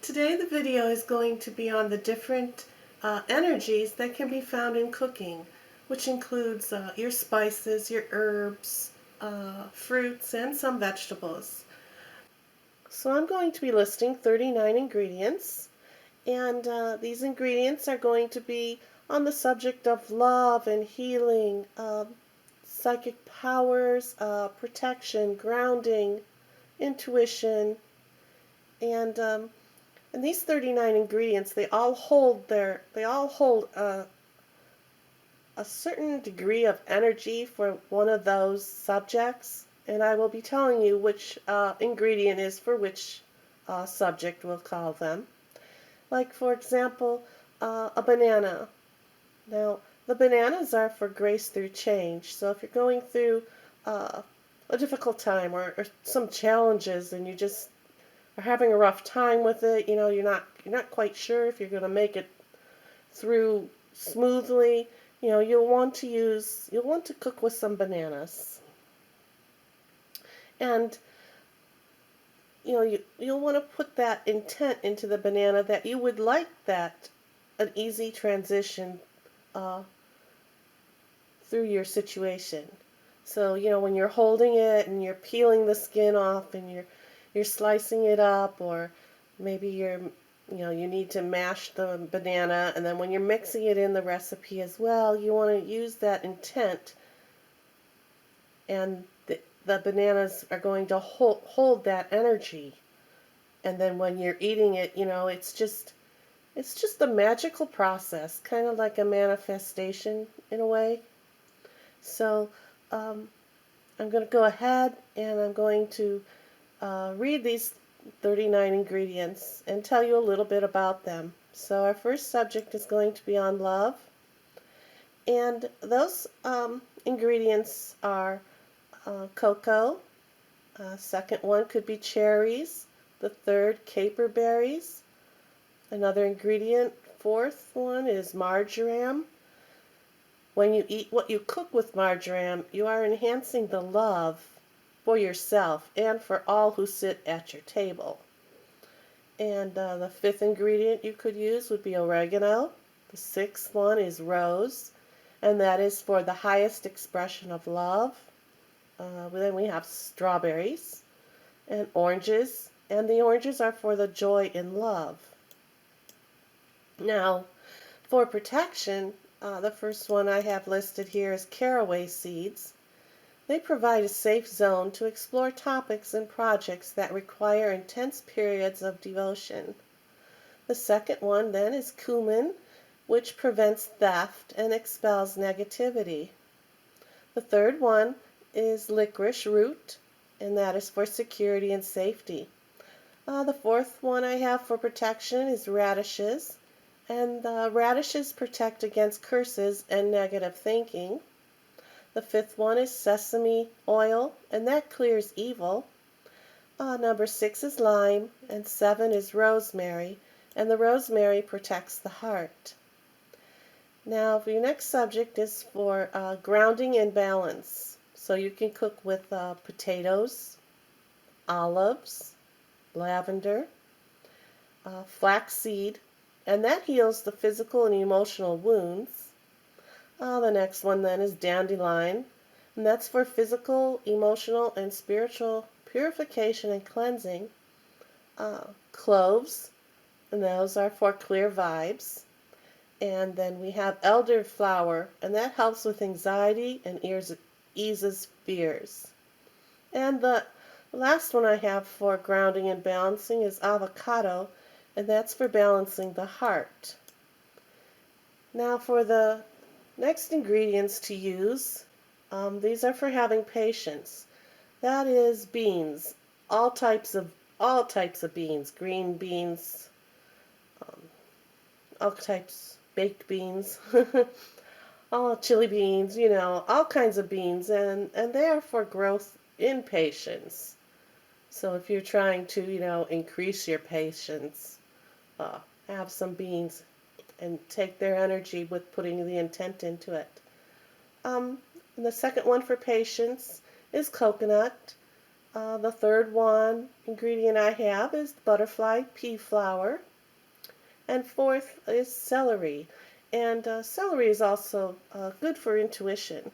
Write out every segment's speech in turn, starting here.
Today the video is going to be on the different energies that can be found in cooking, which includes your spices, your herbs, fruits, and some vegetables. So I'm going to be listing 39 ingredients, and these ingredients are going to be on the subject of love and healing, psychic powers, protection, grounding, intuition, and these 39 ingredients, they all hold a certain degree of energy for one of those subjects, and I will be telling you which ingredient is for which subject we'll call them. Like, for example, a banana. Now, the bananas are for grace through change. So if you're going through uh, a difficult time or some challenges and you just are having a rough time with it, you're not quite sure if you're going to make it through smoothly, you'll want to cook with some bananas. And you'll want to put that intent into the banana that you would like that an easy transition uh, through your situation. So, when you're holding it and you're peeling the skin off and you're slicing it up, or maybe you need to mash the banana, and then when you're mixing it in the recipe as well, you want to use that intent, and the bananas are going to hold that energy. And then when you're eating it, it's just a magical process, kind of like a manifestation in a way. So um, I'm going to go ahead and I'm going to read these 39 ingredients and tell you a little bit about them. So our first subject is going to be on love, and those ingredients are cocoa. Second one could be cherries. The third, caper berries. Another ingredient, fourth one, is marjoram. When you eat what you cook with marjoram, you are enhancing the love for yourself and for all who sit at your table. And the fifth ingredient you could use would be oregano. The sixth one is rose, and that is for the highest expression of love. Then we have strawberries and oranges, and the oranges are for the joy in love. Now, for protection, the first one I have listed here is caraway seeds. They provide a safe zone to explore topics and projects that require intense periods of devotion. The second one then is cumin, which prevents theft and expels negativity. The third one is licorice root, and that is for security and safety. The fourth one I have for protection is radishes, and radishes protect against curses and negative thinking. The fifth one is sesame oil, and that clears evil. Number 6 is lime, and 7 is rosemary, and the rosemary protects the heart. Now, for your next subject is for grounding and balance. So you can cook with potatoes, olives, lavender, flaxseed, and that heals the physical and emotional wounds. The next one then is dandelion, and that's for physical, emotional, and spiritual purification and cleansing. Cloves, and those are for clear vibes. And then we have elderflower, and that helps with anxiety and eases fears. And the last one I have for grounding and balancing is avocado, and that's for balancing the heart. Now for the next ingredients to use, these are for having patience. That is beans, all types of beans, green beans, um, all types, baked beans, all chili beans, all kinds of beans, and they are for growth in patience. So if you're trying to, increase your patience, have some beans and take their energy with putting the intent into it. And the second one for patience is coconut. The third one ingredient I have is butterfly pea flower. And fourth is celery. And celery is also good for intuition.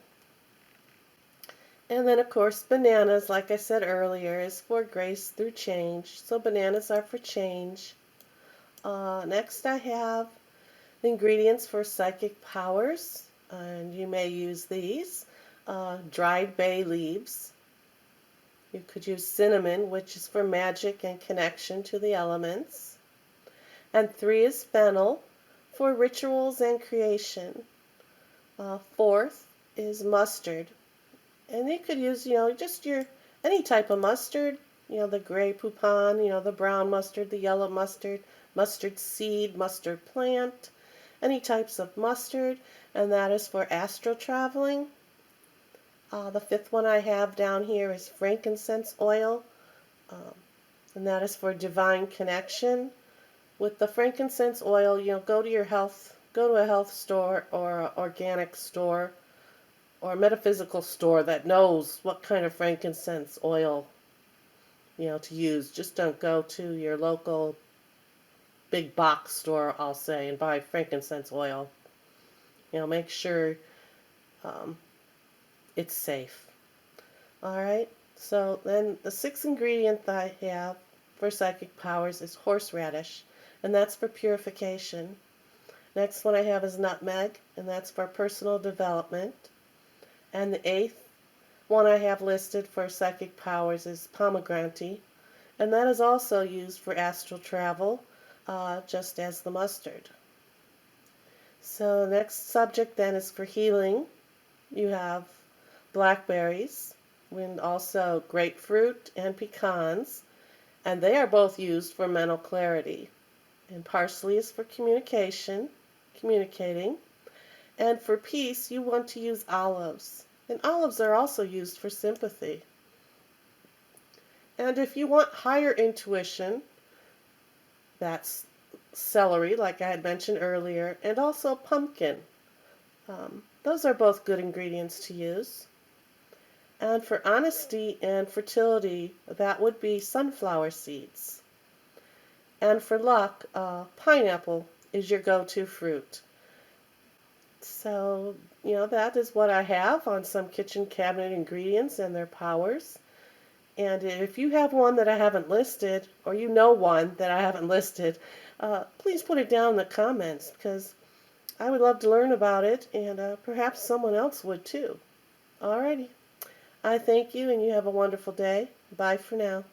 And then, of course, bananas, like I said earlier, is for grace through change. So bananas are for change. Next, I have the ingredients for psychic powers, and you may use these. Dried bay leaves. You could use cinnamon, which is for magic and connection to the elements. And 3 is fennel for rituals and creation. Fourth is mustard. And you could use, just your any type of mustard, the gray poupon, the brown mustard, the yellow mustard, mustard seed, mustard plant, any types of mustard, and that is for astral traveling. The fifth one I have down here is frankincense oil, um, and that is for divine connection. With the frankincense oil, go to a health store or an organic store or a metaphysical store that knows what kind of frankincense oil, to use. Just don't go to your local big box store, I'll say, and buy frankincense oil. Make sure um, it's safe. All right. So then the sixth ingredient that I have for psychic powers is horseradish, and that's for purification. Next one I have is nutmeg, and that's for personal development. And the eighth one I have listed for psychic powers is pomegranate, and that is also used for astral travel, just as the mustard. So next subject then is for healing. You have blackberries, and also grapefruit and pecans, and they are both used for mental clarity. And parsley is for communicating. And for peace, you want to use olives. And olives are also used for sympathy. And if you want higher intuition, that's celery, like I had mentioned earlier, and also pumpkin. Those are both good ingredients to use. And for honesty and fertility, that would be sunflower seeds. And for luck, pineapple is your go-to fruit. So, that is what I have on some kitchen cabinet ingredients and their powers. And if you have one that I haven't listed, or you know one that I haven't listed, please put it down in the comments, because I would love to learn about it, and perhaps someone else would too. Alrighty. I thank you, and you have a wonderful day. Bye for now.